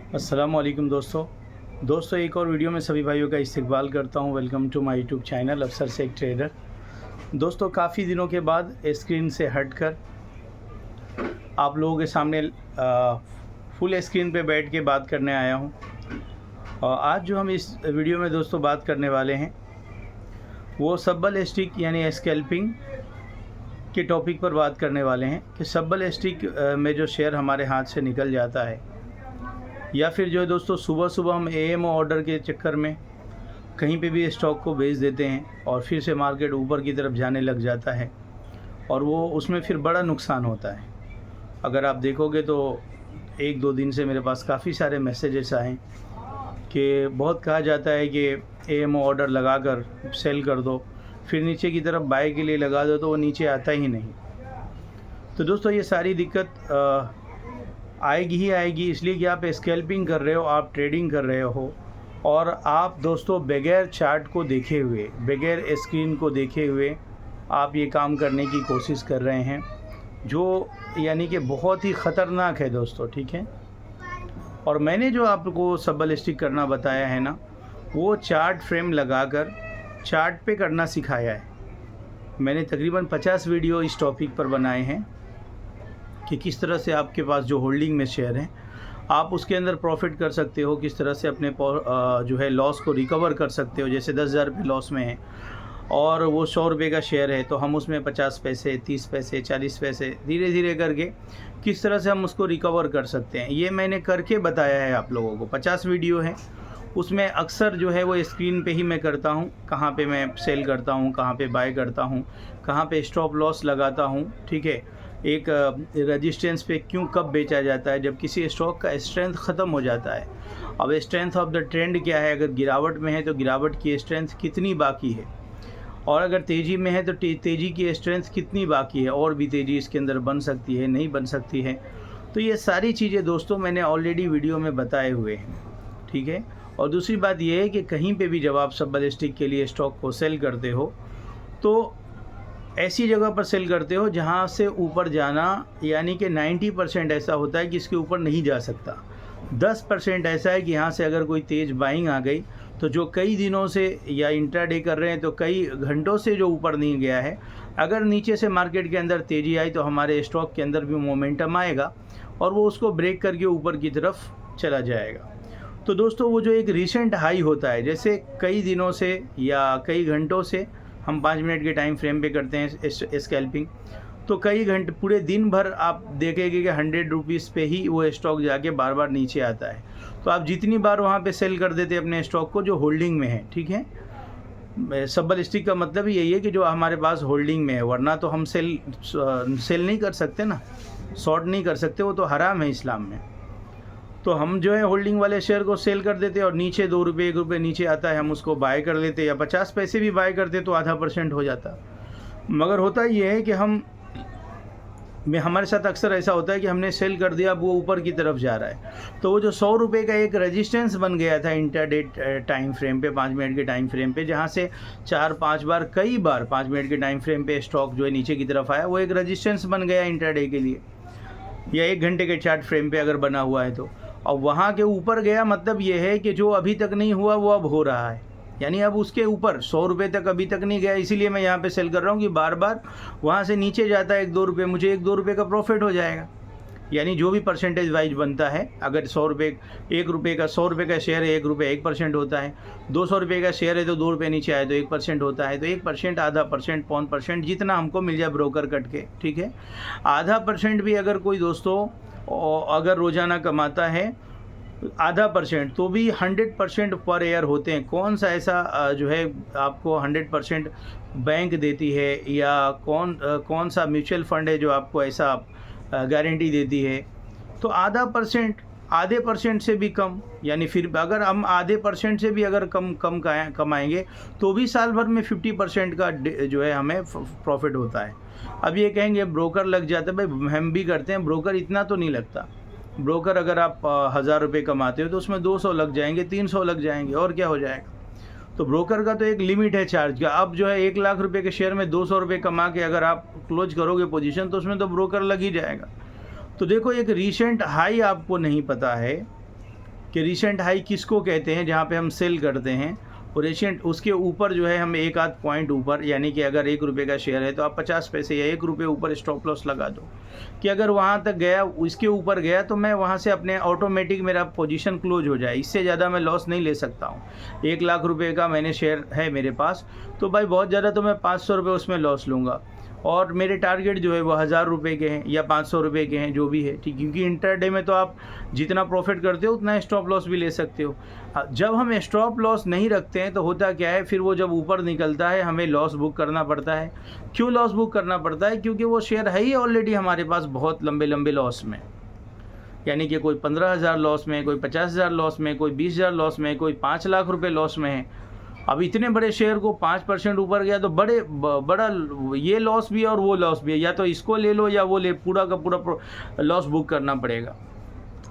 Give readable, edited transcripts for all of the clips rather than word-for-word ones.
अस्सलामुअलैकुम दोस्तों एक और वीडियो में सभी भाइयों का इस्तकबाल करता हूं। Welcome to my YouTube channel अफसर से एक ट्रेडर। दोस्तों काफ़ी दिनों के बाद स्क्रीन से हटकर आप लोगों के सामने फुल स्क्रीन पे बैठ के बात करने आया हूं। और आज जो हम इस वीडियो में दोस्तों बात करने वाले हैं वो सब्बल स्टिक यानी स्कैल्पिंग के टॉपिक पर बात करने वाले हैं कि सब्बल स्टिक में जो शेयर हमारे हाथ से निकल जाता है या फिर जो है दोस्तों सुबह सुबह हम एएमओ ऑर्डर के चक्कर में कहीं पे भी स्टॉक को बेच देते हैं और फिर से मार्केट ऊपर की तरफ जाने लग जाता है और वो उसमें फिर बड़ा नुकसान होता है। अगर आप देखोगे तो एक दो दिन से मेरे पास काफ़ी सारे मैसेजेस आए कि बहुत कहा जाता है कि एएमओ ऑर्डर लगा कर सेल कर दो, फिर नीचे की तरफ बाय के लिए लगा दो तो वो नीचे आता ही नहीं। तो दोस्तों ये सारी दिक्कत आएगी ही आएगी, इसलिए कि आप स्कैल्पिंग कर रहे हो, आप ट्रेडिंग कर रहे हो और आप दोस्तों बगैर चार्ट को देखे हुए, बगैर स्क्रीन को देखे हुए आप ये काम करने की कोशिश कर रहे हैं, जो यानी कि बहुत ही ख़तरनाक है दोस्तों। ठीक है, और मैंने जो आपको सब्बल स्टिक करना बताया है ना, वो चार्ट फ्रेम लगाकर चार्ट पे करना सिखाया है। मैंने तकरीबन 50 वीडियो इस टॉपिक पर बनाए हैं कि किस तरह से आपके पास जो होल्डिंग में शेयर हैं आप उसके अंदर प्रॉफिट कर सकते हो, किस तरह से अपने जो है लॉस को रिकवर कर सकते हो। जैसे 10,000 रुपये लॉस में है और वो 100 रुपये का शेयर है तो हम उसमें 50 पैसे, 30 पैसे, 40 पैसे धीरे धीरे करके किस तरह से हम उसको रिकवर कर सकते हैं, ये मैंने करके बताया है आप लोगों को। 50 वीडियो है, उसमें अक्सर जो है वो स्क्रीन पे ही मैं करता हूँ, कहाँ पे मैं सेल करता हूँ, कहाँ पे बाय करता हूँ, कहाँ पे स्टॉप लॉस लगाता हूँ। ठीक है, एक रेजिस्टेंस पे क्यों कब बेचा जाता है जब किसी स्टॉक का स्ट्रेंथ ख़त्म हो जाता है। अब स्ट्रेंथ ऑफ द ट्रेंड क्या है, अगर गिरावट में है तो गिरावट की स्ट्रेंथ कितनी बाकी है, और अगर तेज़ी में है तो तेज़ी की स्ट्रेंथ कितनी बाकी है, और भी तेज़ी इसके अंदर बन सकती है, नहीं बन सकती है। तो ये सारी चीज़ें दोस्तों मैंने ऑलरेडी वीडियो में बताए हुए हैं। ठीक है, और दूसरी बात यह है कि कहीं पे भी जब आप सब्बल स्टिक के लिए स्टॉक को सेल करते हो तो ऐसी जगह पर सेल करते हो जहाँ से ऊपर जाना यानी कि 90% ऐसा होता है कि इसके ऊपर नहीं जा सकता। 10% ऐसा है कि यहाँ से अगर कोई तेज़ बाइंग आ गई तो जो कई दिनों से या इंट्राडे कर रहे हैं तो कई घंटों से जो ऊपर नहीं गया है, अगर नीचे से मार्केट के अंदर तेज़ी आई तो हमारे स्टॉक के अंदर भी मोमेंटम आएगा और वो उसको ब्रेक करके ऊपर की तरफ चला जाएगा। तो दोस्तों वो जो एक रिसेंट हाई होता है, जैसे कई दिनों से या कई घंटों से हम 5 मिनट के टाइम फ्रेम पे करते हैं स्कैल्पिंग, तो कई घंटे पूरे दिन भर आप देखेंगे कि 100 रुपीज़ पे ही वो स्टॉक जाके बार बार नीचे आता है। तो आप जितनी बार वहाँ पे सेल कर देते हैं अपने स्टॉक को जो होल्डिंग में है। ठीक है, सब्बल स्टिक का मतलब यही है कि जो हमारे पास होल्डिंग में है, वरना तो हम सेल नहीं कर सकते ना, शॉर्ट नहीं कर सकते, वो तो हराम है इस्लाम में। तो हम जो है होल्डिंग वाले शेयर को सेल कर देते हैं और नीचे 2 रुपये 1 रुपये नीचे आता है हम उसको बाय कर लेते हैं, या 50 पैसे भी बाय करते तो आधा % हो जाता। मगर होता ये है कि हमारे साथ अक्सर ऐसा होता है कि हमने सेल कर दिया, अब वो ऊपर की तरफ जा रहा है, तो वो जो 100 रुपये का एक रेजिस्टेंस बन गया था इंट्राडे टाइम फ्रेम पे, 5 मिनट के टाइम फ्रेम पे, जहाँ से 4-5 बार कई बार 5 मिनट के टाइम फ्रेम पे स्टॉक जो है नीचे की तरफ आया, वो एक रेजिस्टेंस बन गया इंट्राडे के लिए, या 1 घंटे के चार्ट फ्रेम पे अगर बना हुआ है तो। और वहाँ के ऊपर गया मतलब ये है कि जो अभी तक नहीं हुआ वो अब हो रहा है, यानी अब उसके ऊपर 100 रुपये तक अभी तक नहीं गया, इसीलिए मैं यहाँ पे सेल कर रहा हूँ कि बार बार वहाँ से नीचे जाता है 1-2 रुपये, मुझे 1-2 रुपये का प्रॉफिट हो जाएगा। यानी जो भी परसेंटेज वाइज बनता है, अगर 100 रुपये 1 रुपये का 100 रुपये का शेयर है 1 रुपये 1% होता है, 200 रुपये का शेयर है तो 2 रुपये नीचे आए तो 1% होता है, तो 1%, आधा %, 1% जितना हमको मिल जाए ब्रोकर कट के। ठीक है, आधा % भी अगर कोई दोस्तों अगर रोज़ाना कमाता है आधा % तो भी 100% पर ईयर होते हैं। कौन सा ऐसा जो है आपको 100% बैंक देती है, या कौन सा म्यूचुअल फंड है जो आपको ऐसा गारंटी देती है। तो आधा %, आधे % से भी कम, यानी फिर अगर हम आधे % से भी अगर कम कमाएंगे तो भी साल भर में 50% का जो है हमें प्रॉफिट होता है। अब ये कहेंगे ब्रोकर लग जाता है, भाई हम भी करते हैं, ब्रोकर इतना तो नहीं लगता। ब्रोकर अगर आप 1000 रुपये कमाते हो तो उसमें 200 लग जाएंगे, 300 लग जाएंगे, और क्या हो जाएगा। तो ब्रोकर का तो एक लिमिट है चार्ज का। अब जो है 1 लाख रुपए के शेयर में 200 रुपये कमा के अगर आप क्लोज करोगे पोजीशन तो उसमें तो ब्रोकर लग ही जाएगा। तो देखो एक रीसेंट हाई आपको नहीं पता है कि रिसेंट हाई किसको कहते हैं, जहाँ पे हम सेल करते हैं और रिसेंट उसके ऊपर जो है हम एक आध पॉइंट ऊपर, यानी कि अगर 1 रुपये का शेयर है तो आप 50 पैसे या 1 रुपये ऊपर स्टॉप लॉस लगा दो कि अगर वहाँ तक गया, इसके ऊपर गया तो मैं वहाँ से अपने ऑटोमेटिक मेरा पोजीशन क्लोज हो जाए। इससे ज़्यादा मैं लॉस नहीं ले सकता हूँ। 1 लाख रुपए का मैंने शेयर है मेरे पास, तो भाई बहुत ज़्यादा तो मैं 500 रुपये उसमें लॉस लूँगा और मेरे टारगेट जो है वो 1000 रुपये के हैं या 500 रुपये के हैं, जो भी है, ठीक। क्योंकि इंटरडे में तो आप जितना प्रॉफिट करते हो उतना स्टॉप लॉस भी ले सकते हो। जब हम स्टॉप लॉस नहीं रखते हैं तो होता क्या है, फिर वो जब ऊपर निकलता है हमें लॉस बुक करना पड़ता है। क्यों लॉस बुक करना पड़ता है? क्योंकि वो शेयर है ही ऑलरेडी हमारे पास बहुत लंबे लंबे लॉस में, यानी कि कोई 15,000 लॉस में, कोई 50,000 लॉस में, कोई 20,000 लॉस में, कोई 5 लाख रुपये लॉस में है। अब इतने बड़े शेयर को 5% ऊपर गया तो बड़ा ये लॉस भी है और वो लॉस भी है, या तो इसको ले लो या वो ले, पूरा का पूरा लॉस बुक करना पड़ेगा।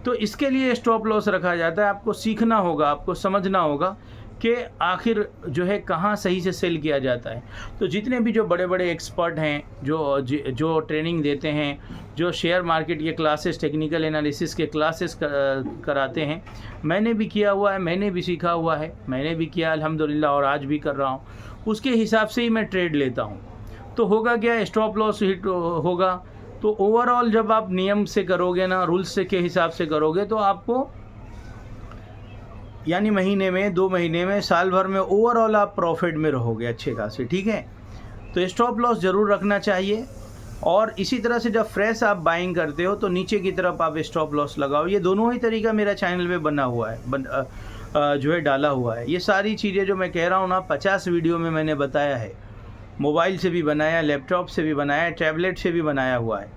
तो इसके लिए स्टॉप लॉस रखा जाता है। आपको सीखना होगा, आपको समझना होगा कि आखिर जो है कहाँ सही से सेल किया जाता है। तो जितने भी जो बड़े बड़े एक्सपर्ट हैं, जो ट्रेनिंग देते हैं, जो शेयर मार्केट के क्लासेस, टेक्निकल एनालिसिस के क्लासेस कराते हैं, मैंने भी किया हुआ है, मैंने भी सीखा हुआ है, मैंने भी किया अल्हम्दुलिल्लाह और आज भी कर रहा हूँ। उसके हिसाब से ही मैं ट्रेड लेता हूँ। तो होगा क्या, स्टॉप लॉस हिट होगा। तो ओवरऑल जब आप नियम से करोगे ना, रूल्स से के हिसाब से करोगे, तो आपको यानी महीने में, 2 महीने में, साल भर में ओवरऑल आप प्रॉफिट में रहोगे अच्छे खासे, ठीक है। तो स्टॉप लॉस ज़रूर रखना चाहिए। और इसी तरह से जब फ्रेश आप बाइंग करते हो तो नीचे की तरफ आप स्टॉप लॉस लगाओ। ये दोनों ही तरीका मेरा चैनल में बना हुआ है, जो है डाला हुआ है। ये सारी चीज़ें जो मैं कह रहा हूँ ना, 50 वीडियो में मैंने बताया है। मोबाइल से भी बनाया, लैपटॉप से भी बनाया, टैबलेट से भी बनाया हुआ है।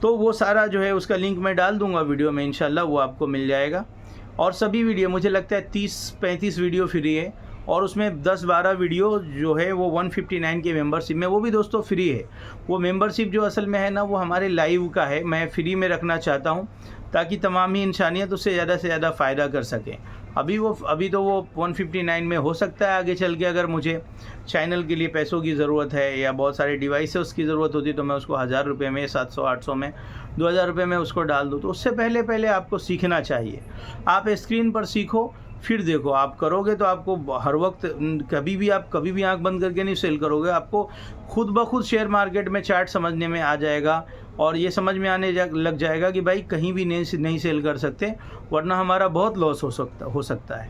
तो वो सारा जो है उसका लिंक मैं डाल दूँगा वीडियो में, इंशाल्लाह वो आपको मिल जाएगा। और सभी वीडियो, मुझे लगता है 30-35 वीडियो फ्री है और उसमें 10-12 वीडियो जो है वो 159 के मेंबरशिप में, वो भी दोस्तों फ्री है। वो मेंबरशिप जो असल में है ना, वो हमारे लाइव का है, मैं फ्री में रखना चाहता हूँ ताकि तमाम ही इंसानियत उससे ज़्यादा से ज़्यादा फ़ायदा कर सकें। अभी तो वो 159 में हो सकता है, आगे चल के अगर मुझे चैनल के लिए पैसों की ज़रूरत है या बहुत सारे डिवाइसेस की ज़रूरत होती तो मैं उसको 1000 रुपये में, 700-800 में, 2000 रुपये में उसको डाल दूँ। तो उससे पहले आपको सीखना चाहिए। आप स्क्रीन पर सीखो, फिर देखो। आप करोगे तो आपको हर वक्त कभी भी आंख बंद करके नहीं सेल करोगे। आपको खुद ब खुद शेयर मार्केट में चार्ट समझने में आ जाएगा और ये समझ में आने लग जाएगा कि भाई कहीं भी नहीं सेल कर सकते, वरना हमारा बहुत लॉस हो सकता है,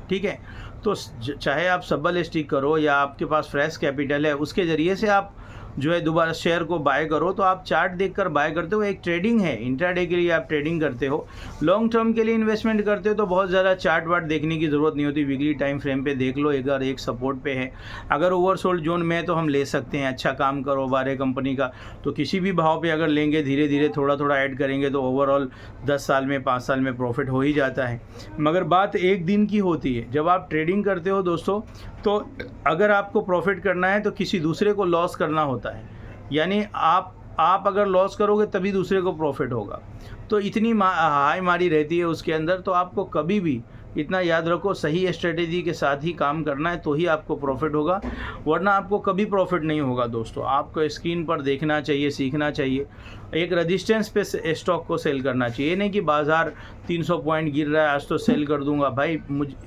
ठीक है। तो चाहे आप सब्बल स्टिक करो या आपके पास फ्रेश कैपिटल है, उसके ज़रिए से आप जो है दोबारा शेयर को बाय करो, तो आप चार्ट देखकर बाय करते हो। एक ट्रेडिंग है, इंट्राडे के लिए आप ट्रेडिंग करते हो, लॉन्ग टर्म के लिए इन्वेस्टमेंट करते हो तो बहुत ज़्यादा चार्ट वार्ट देखने की ज़रूरत नहीं होती। वीकली टाइम फ्रेम पे देख लो, अगर एक सपोर्ट पे है, अगर ओवरसोल्ड जोन में है तो हम ले सकते हैं। अच्छा काम कारोबार है कंपनी का, तो किसी भी भाव पर अगर लेंगे, धीरे धीरे थोड़ा थोड़ा ऐड करेंगे तो ओवरऑल 10 साल में, 5 साल में प्रॉफिट हो ही जाता है। मगर बात एक दिन की होती है। जब आप ट्रेडिंग करते हो दोस्तों, तो अगर आपको प्रॉफिट करना है तो किसी दूसरे को लॉस करना होता है, यानी आप अगर लॉस करोगे तभी दूसरे को प्रॉफिट होगा। तो इतनी हाई मारी रहती है उसके अंदर। तो आपको कभी भी इतना याद रखो, सही स्ट्रेटेजी के साथ ही काम करना है तो ही आपको प्रॉफिट होगा, वरना आपको कभी प्रॉफिट नहीं होगा। दोस्तों, आपको स्क्रीन पर देखना चाहिए, सीखना चाहिए। एक रेजिस्टेंस पे स्टॉक को सेल करना चाहिए। ये नहीं कि बाज़ार 300 पॉइंट गिर रहा है आज तो सेल कर दूंगा। भाई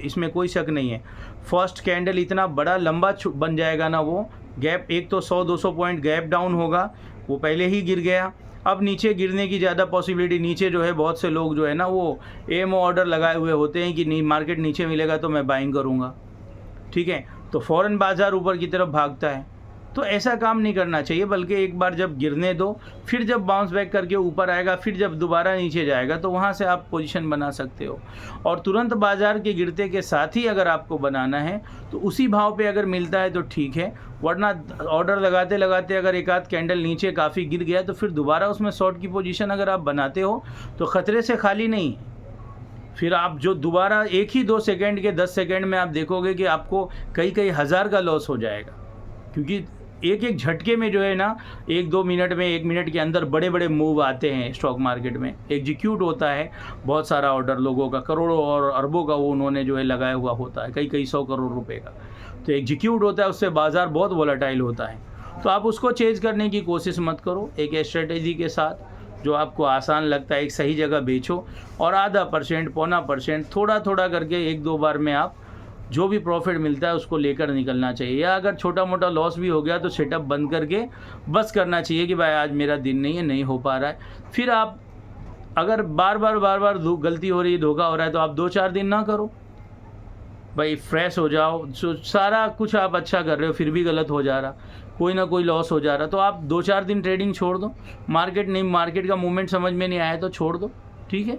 इसमें कोई शक नहीं है। फर्स्ट कैंडल इतना बड़ा लंबा बन जाएगा ना, वो गैप, एक तो 100-200 पॉइंट गैप डाउन होगा, वो पहले ही गिर गया। अब नीचे गिरने की ज़्यादा पॉसिबिलिटी, नीचे जो है बहुत से लोग जो है ना वो एम ऑर्डर लगाए हुए होते हैं कि मार्केट नीचे मिलेगा तो मैं बाइंग करूँगा, ठीक है। तो फ़ौरन बाज़ार ऊपर की तरफ भागता है। तो ऐसा काम नहीं करना चाहिए, बल्कि एक बार जब गिरने दो, फिर जब बाउंस बैक करके ऊपर आएगा, फिर जब दोबारा नीचे जाएगा तो वहाँ से आप पोजीशन बना सकते हो। और तुरंत बाज़ार के गिरते के साथ ही अगर आपको बनाना है तो उसी भाव पे अगर मिलता है तो ठीक है, वरना ऑर्डर लगाते लगाते अगर एक आध कैंडल नीचे काफ़ी गिर गया तो फिर दोबारा उसमें शॉर्ट की पोजीशन अगर आप बनाते हो तो ख़तरे से खाली नहीं। फिर आप जो दोबारा 1-2 सेकेंड के 10 सेकेंड में आप देखोगे कि आपको कई हज़ार का लॉस हो जाएगा, क्योंकि एक झटके में जो है ना, 1-2 मिनट में, 1 मिनट के अंदर बड़े बड़े मूव आते हैं स्टॉक मार्केट में। एग्जीक्यूट होता है बहुत सारा ऑर्डर, लोगों का करोड़ों और अरबों का वो उन्होंने जो है लगाया हुआ होता है, कई 100 करोड़ रुपए का। तो एग्जीक्यूट होता है, उससे बाज़ार बहुत वोलेटाइल होता है। तो आप उसको चेंज करने की कोशिश मत करो। एक स्ट्रेटेजी के साथ जो आपको आसान लगता है एक सही जगह बेचो और 0.5% 0.25% थोड़ा थोड़ा करके 1-2 बार में आप जो भी प्रॉफिट मिलता है उसको लेकर निकलना चाहिए। या अगर छोटा मोटा लॉस भी हो गया तो सेटअप बंद करके बस करना चाहिए कि भाई आज मेरा दिन नहीं है, नहीं हो पा रहा है। फिर आप अगर बार बार गलती हो रही है, धोखा हो रहा है, तो आप 2-4 दिन ना करो भाई, फ्रेश हो जाओ। सारा कुछ आप अच्छा कर रहे हो फिर भी गलत हो जा रहा, कोई ना कोई लॉस हो जा रहा, तो आप 2-4 दिन ट्रेडिंग छोड़ दो। मार्केट का मूवमेंट समझ में नहीं आया तो छोड़ दो, ठीक है।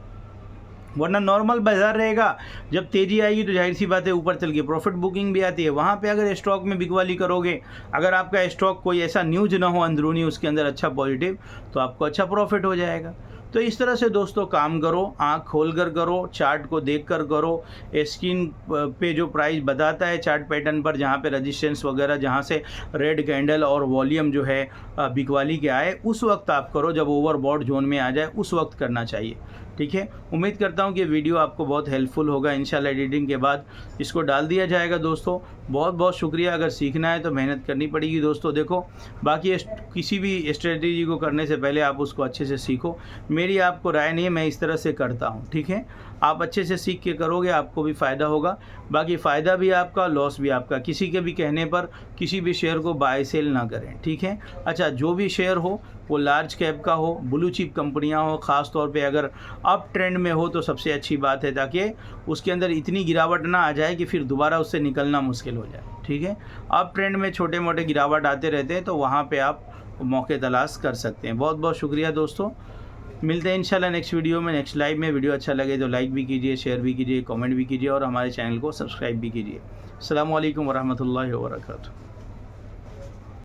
वरना नॉर्मल बाजार रहेगा, जब तेज़ी आएगी तो जाहिर सी बात है ऊपर चल के प्रॉफिट बुकिंग भी आती है। वहाँ पे अगर स्टॉक में बिकवाली करोगे, अगर आपका स्टॉक कोई ऐसा न्यूज़ ना हो अंदरूनी उसके अंदर अच्छा पॉजिटिव, तो आपको अच्छा प्रॉफिट हो जाएगा। तो इस तरह से दोस्तों काम करो, आँख खोल कर करो, चार्ट को देख कर करो। स्क्रीन पे जो प्राइस बताता है चार्ट पैटर्न पर, जहाँ पे रजिस्टेंस वगैरह, जहाँ से रेड कैंडल और वॉल्यूम जो है बिकवाली के आए, उस वक्त आप करो। जब ओवरबॉट जोन में आ जाए उस वक्त करना चाहिए, ठीक है। उम्मीद करता हूँ कि वीडियो आपको बहुत हेल्पफुल होगा। इंशाल्लाह एडिटिंग के बाद इसको डाल दिया जाएगा दोस्तों। बहुत बहुत शुक्रिया। अगर सीखना है तो मेहनत करनी पड़ेगी दोस्तों। देखो, बाकी किसी भी स्ट्रेटजी को करने से पहले आप उसको अच्छे से सीखो। मेरी आपको राय नहीं है, मैं इस तरह से करता हूँ, ठीक है। आप अच्छे से सीख के करोगे, आपको भी फ़ायदा होगा। बाकी फ़ायदा भी आपका, लॉस भी आपका। किसी के भी कहने पर किसी भी शेयर को बाय सेल ना करें, ठीक है। अच्छा, जो भी शेयर हो वो लार्ज कैप का हो, ब्लू चिप कंपनियां हो, ख़ास तौर पे अगर अप ट्रेंड में हो तो सबसे अच्छी बात है, ताकि उसके अंदर इतनी गिरावट ना आ जाए कि फिर दोबारा उससे निकलना मुश्किल हो जाए, ठीक है। अप ट्रेंड में छोटे मोटे गिरावट आते रहते हैं, तो वहाँ पे आप मौके तलाश कर सकते हैं। बहुत बहुत शुक्रिया दोस्तों। मिलते हैं इंशाल्लाह नेक्स्ट वीडियो में, नेक्स्ट लाइव में। वीडियो अच्छा लगे तो लाइक भी कीजिए, शेयर भी कीजिए, कमेंट भी कीजिए और हमारे चैनल को सब्सक्राइब भी कीजिए। अस्सलामु अलैकुम वरहमतुल्लाहि वबरकातुहू।